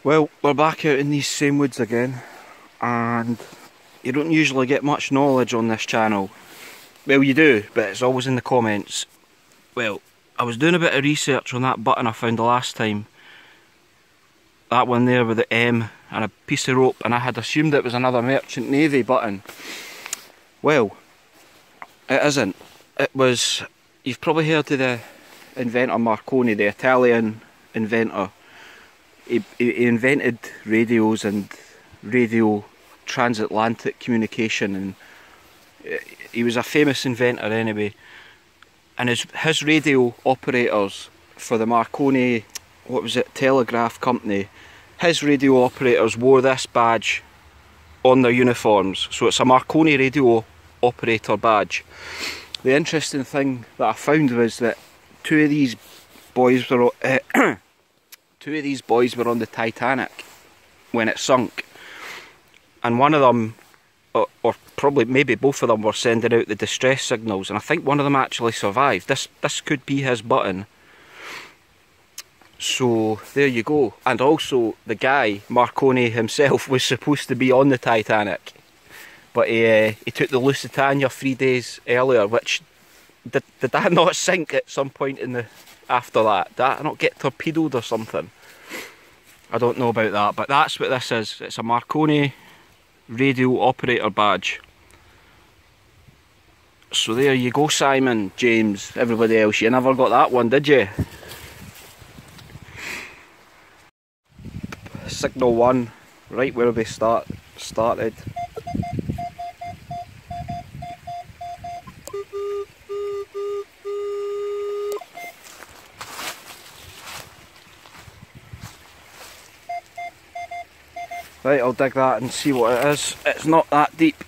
Well, we're back out in these same woods again, and you don't usually get much knowledge on this channel. Well, you do, but it's always in the comments. Well, I was doing a bit of research on that button I found the last time. That one there with the M and a piece of rope, and I had assumed it was another Merchant Navy button. Well, it isn't. It was, you've probably heard of the inventor Marconi, the Italian inventor. He invented radios and radio transatlantic communication, and he was a famous inventor anyway. And his radio operators for the Marconi, what was it, telegraph company, his radio operators wore this badge on their uniforms. So it's a Marconi radio operator badge. The interesting thing that I found was that two of these boys were on the Titanic when it sunk, and one of them, or probably maybe both of them, were sending out the distress signals, and I think one of them actually survived. This could be his button. So there you go. And also the guy, Marconi himself, was supposed to be on the Titanic, but he took the Lusitania 3 days earlier, which did that not sink at some point in the after that? Did that not get torpedoed or something? I don't know about that, but that's what this is. It's a Marconi radio operator badge. So there you go, Simon, James, everybody else. You never got that one, did you? Signal 1, right where we started. Right, I'll dig that and see what it is. It's not that deep,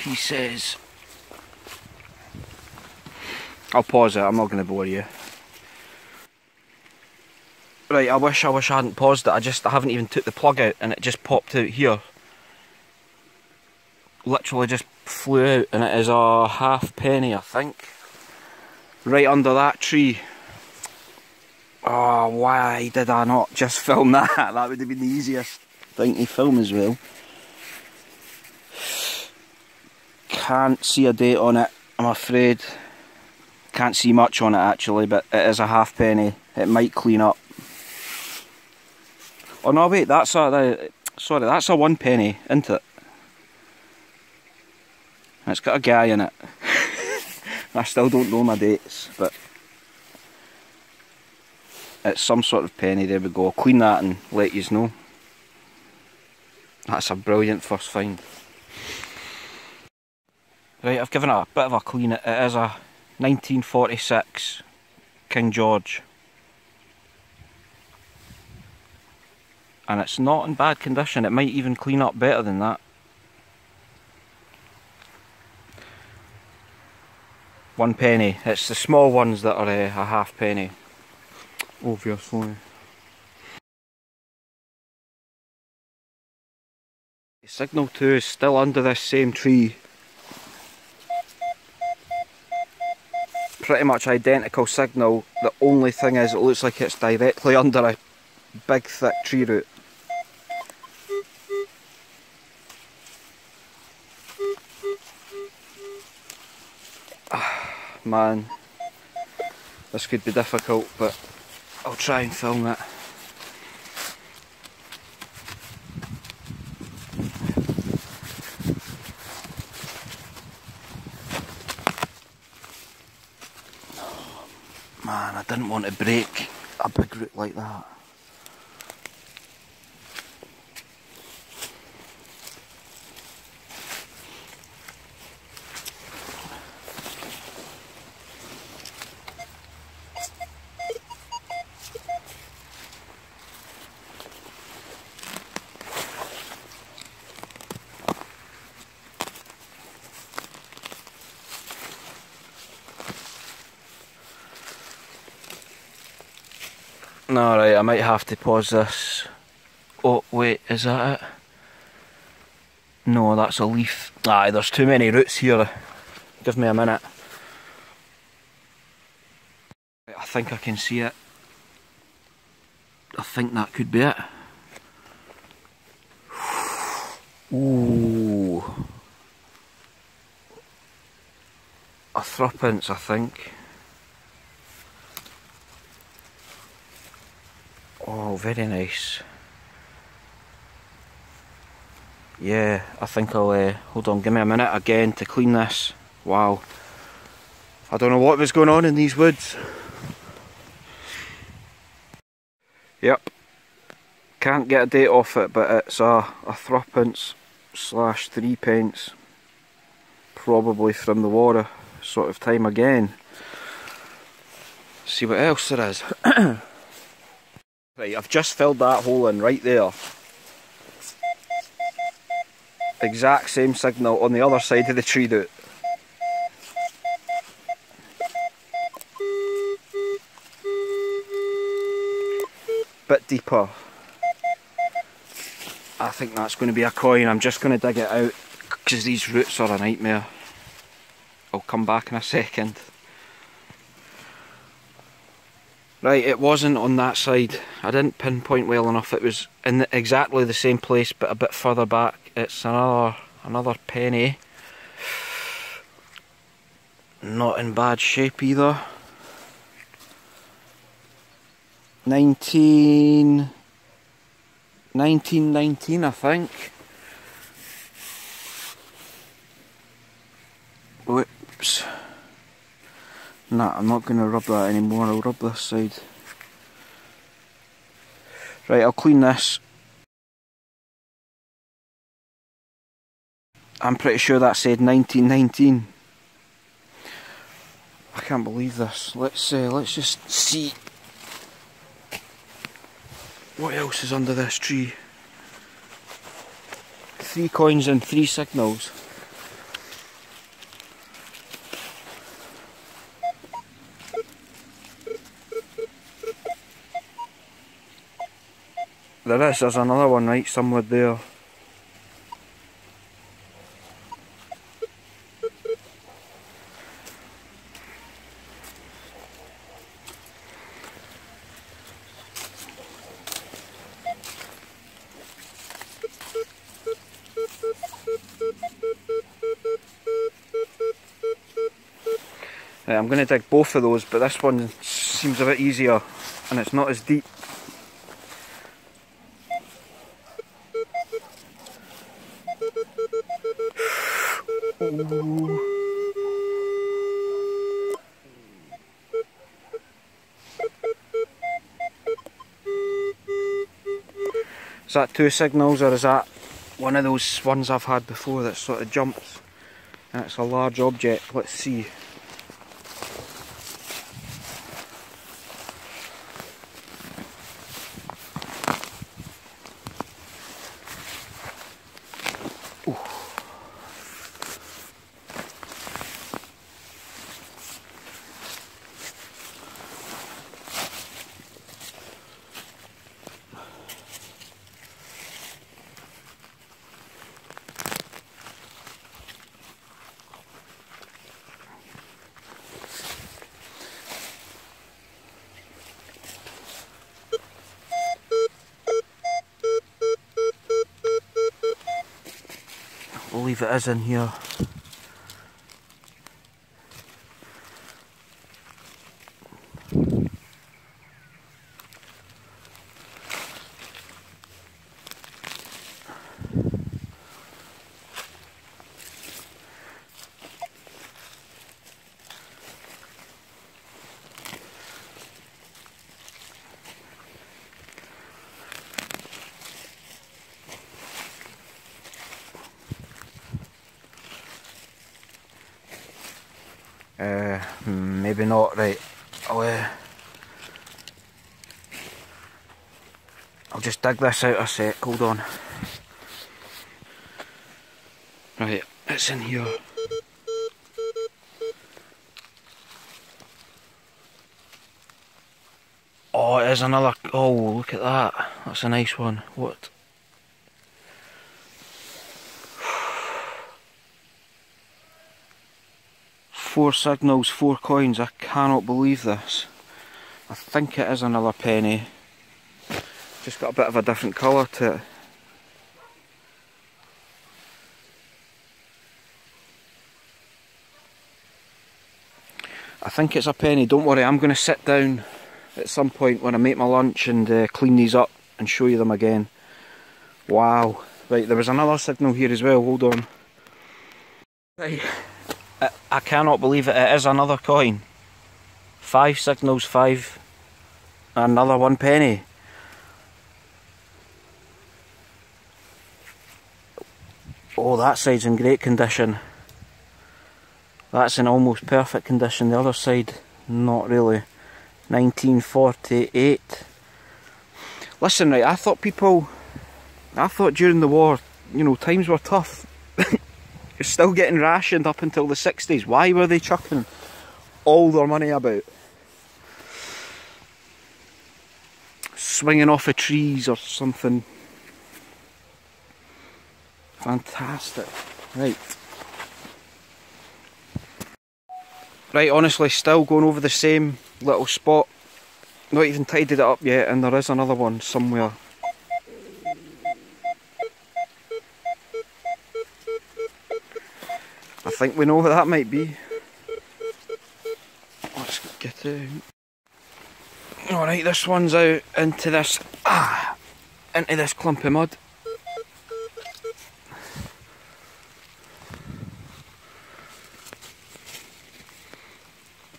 he says. I'll pause it, I'm not going to bore you. Right, I wish I hadn't paused it. I haven't even took the plug out and it just popped out here. Literally just flew out, and it is a halfpenny, I think. Right under that tree. Oh, why did I not just film that? That would have been the easiest thing to film as well. Can't see a date on it, I'm afraid. Can't see much on it actually, but it is a halfpenny. It might clean up. Oh no, wait, that's a 1 penny, isn't it? And it's got a guy in it. I still don't know my dates, but it's some sort of penny. There we go. I'll clean that and let yous know. That's a brilliant first find. Right, I've given it a bit of a clean. It is a 1946 King George. And it's not in bad condition. It might even clean up better than that. £1. It's the small ones that are a halfpenny. Obviously. Signal 2 is still under this same tree. Pretty much identical signal. The only thing is it looks like it's directly under a big thick tree root. Man, this could be difficult, but I'll try and film it. Man, I didn't want to break a big root like that. Alright, I might have to pause this. Oh wait, is that it? No, that's a leaf. Aye, there's too many roots here. Give me a minute. I think I can see it. I think that could be it. Ooh. A threepence, I think. Oh, very nice. Yeah, I think I'll, hold on, give me a minute again to clean this. Wow. I don't know what was going on in these woods. Yep. Can't get a date off it, but it's a threepence slash 3p. Probably from the war sort of time again. See what else there is. Right, I've just filled that hole in right there. Exact same signal on the other side of the tree root. Bit deeper. I think that's going to be a coin. I'm just going to dig it out because these roots are a nightmare. I'll come back in a second. Right, it wasn't on that side. I didn't pinpoint well enough. It was in exactly the same place but a bit further back. It's another penny. Not in bad shape either. 1919, I think. Whoops. Nah, I'm not going to rub that anymore. I'll rub this side. Right, I'll clean this. I'm pretty sure that said 1919. I can't believe this. Let's just see what else is under this tree. 3 coins and 3 signals. There's another one right somewhere there. Right, I'm going to dig both of those, but this one seems a bit easier and it's not as deep. Ooh. Is that 2 signals or is that one of those ones I've had before that sort of jumps and it's a large object? Let's see. I believe it is in here. Maybe not. Right, I'll just dig this out a sec, hold on. Right, it's in here. Oh, it is another, oh look at that, that's a nice one. What? Four signals, 4 coins. I cannot believe this. I think it is another penny. Just got a bit of a different colour to it. I think it's a penny. Don't worry, I'm going to sit down at some point when I make my lunch and clean these up and show you them again. Wow. Right, there was another signal here as well, hold on. Right, I cannot believe it, it is another coin. 5 signals, 5, another 1 penny. Oh, that side's in great condition. That's in almost perfect condition. The other side, not really. 1948. Listen, right, I thought during the war, you know, times were tough. You're still getting rationed up until the 60s. Why were they chucking all their money about? Swinging off of trees or something. Fantastic. Right. Right, honestly, still going over the same little spot. Not even tidied it up yet, and there is another one somewhere. I think we know what that might be. Let's get out. Alright, this one's out into this clump of mud.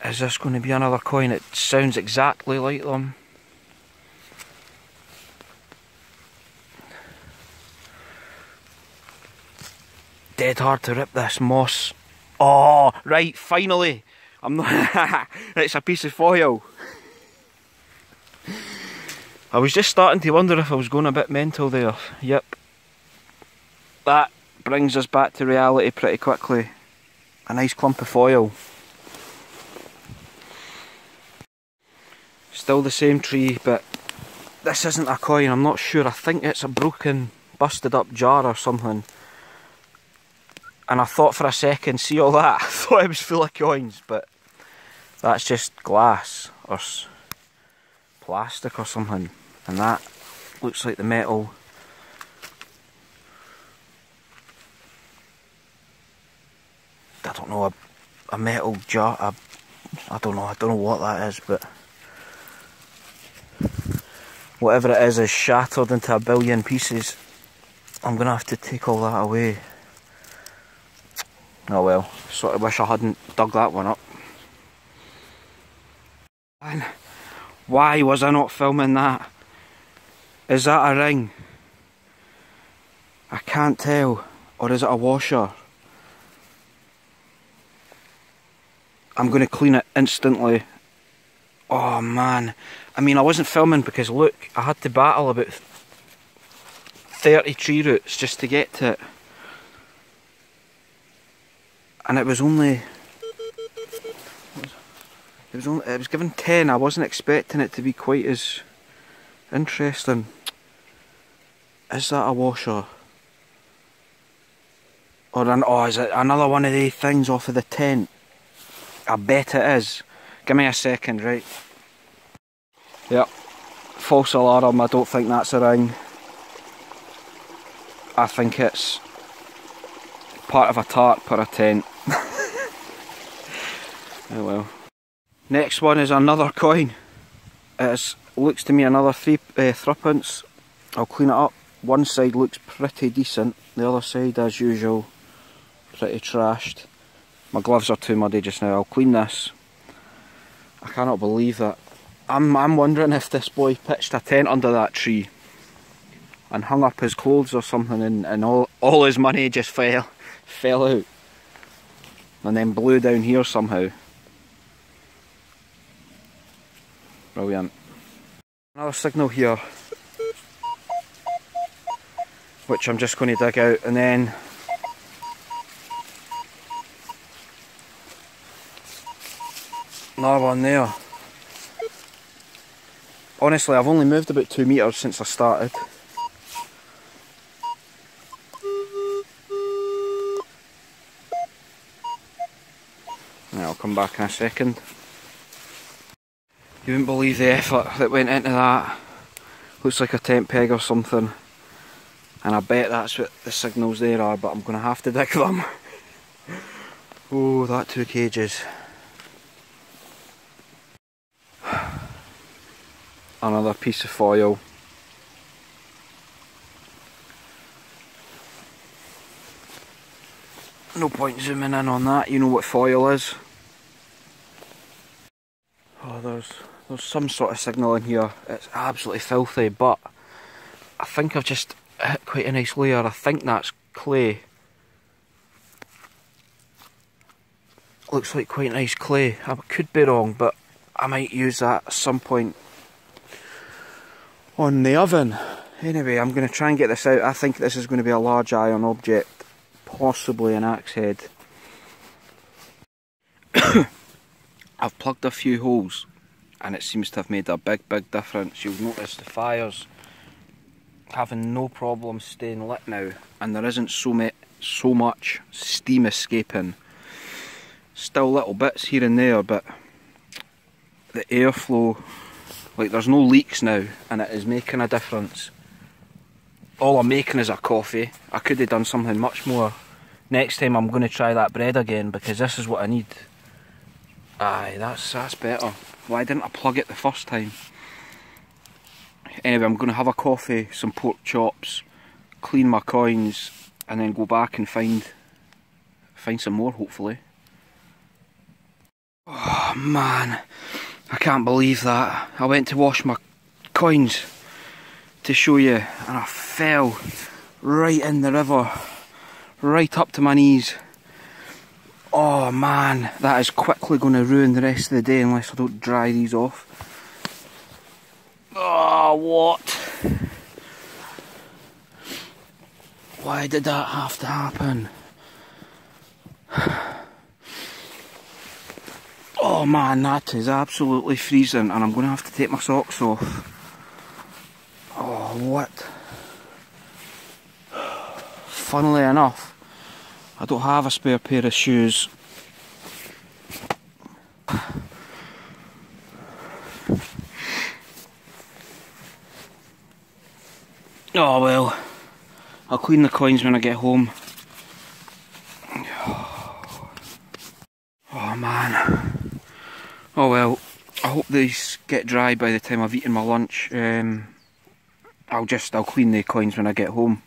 Is this going to be another coin? It sounds exactly like them. Dead hard to rip this moss. Oh, right, finally. I'm not. It's a piece of foil. I was just starting to wonder if I was going a bit mental there. Yep. That brings us back to reality pretty quickly. A nice clump of foil. Still the same tree, but this isn't a coin, I'm not sure. I think it's a broken, busted up jar or something. And I thought for a second, see all that? I thought it was full of coins, but that's just glass or plastic or something. And that looks like the metal. I don't know, a metal jar. I don't know what that is, but whatever it is shattered into a billion pieces. I'm going to have to take all that away. Oh well, sort of wish I hadn't dug that one up. And why was I not filming that? Is that a ring? I can't tell. Or is it a washer? I'm going to clean it instantly. Oh man. I mean, I wasn't filming because look, I had to battle about 30 tree roots just to get to it. And it was given 10. I wasn't expecting it to be quite as interesting. Is that a washer? Or is it another one of these things off of the tent? I bet it is. Give me a second, right? Yep. False alarm, I don't think that's a ring. I think it's part of a tarp or a tent. Oh well. Next one is another coin. It looks to me another threepence. I'll clean it up. One side looks pretty decent. The other side, as usual, pretty trashed. My gloves are too muddy just now. I'll clean this. I cannot believe that. I'm wondering if this boy pitched a tent under that tree and hung up his clothes or something, and all his money just fell out and then blew down here somehow. Brilliant. Another signal here, which I'm just going to dig out, and then another one there. Honestly, I've only moved about 2 metres since I started. I'll come back in a second. You wouldn't believe the effort that went into that. Looks like a tent peg or something. And I bet that's what the signals there are, but I'm going to have to dig them. Oh, that took ages. Another piece of foil. No point zooming in on that, you know what foil is. Oh, there's some sort of signal in here. It's absolutely filthy, but I think I've just hit quite a nice layer. I think that's clay. Looks like quite nice clay. I could be wrong, but I might use that at some point on the oven. Anyway, I'm going to try and get this out. I think this is going to be a large iron object, possibly an axe head. I've plugged a few holes and it seems to have made a big difference. You'll notice the fire's having no problem staying lit now, and there isn't so much steam escaping. Still little bits here and there, but the airflow, like there's no leaks now, and it is making a difference. All I'm making is a coffee. I could have done something much more. Next time I'm going to try that bread again, because this is what I need. Aye, that's better. Why didn't I plug it the first time? Anyway, I'm going to have a coffee, some pork chops, clean my coins, and then go back and find some more, hopefully. Oh man, I can't believe that. I went to wash my coins to show you, and I fell right in the river, right up to my knees. Oh man, that is quickly going to ruin the rest of the day unless I don't dry these off. Oh, what? Why did that have to happen? Oh man, that is absolutely freezing, and I'm going to have to take my socks off. Oh, what? Funnily enough, I don't have a spare pair of shoes. Oh well, I'll clean the coins when I get home. Oh man. Oh well, I hope these get dry by the time I've eaten my lunch. I'll clean the coins when I get home.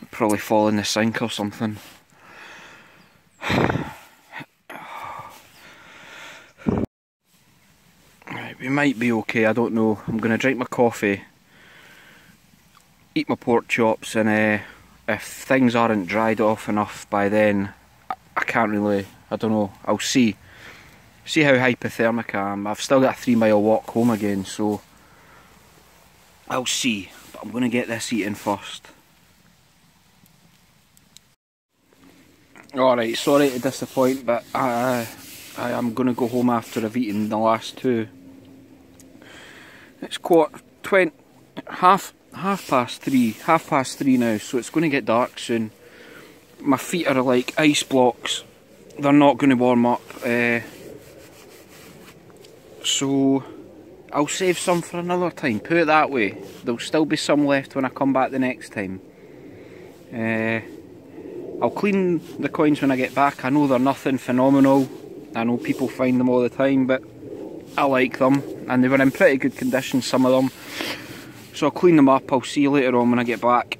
I'll probably fall in the sink or something. Right, we might be okay, I don't know. I'm going to drink my coffee, eat my pork chops, and if things aren't dried off enough by then, I can't really, I don't know, I'll see how hypothermic I am. I've still got a 3-mile walk home again, so I'll see, but I'm going to get this eaten first. Alright, sorry to disappoint, but I am going to go home after I've eaten the last two. It's half past three now, so it's going to get dark soon. My feet are like ice blocks. They're not going to warm up. So I'll save some for another time, put it that way. There'll still be some left when I come back the next time. I'll clean the coins when I get back. I know they're nothing phenomenal. I know people find them all the time, but I like them, and they were in pretty good condition, some of them. So I'll clean them up. I'll see you later on when I get back.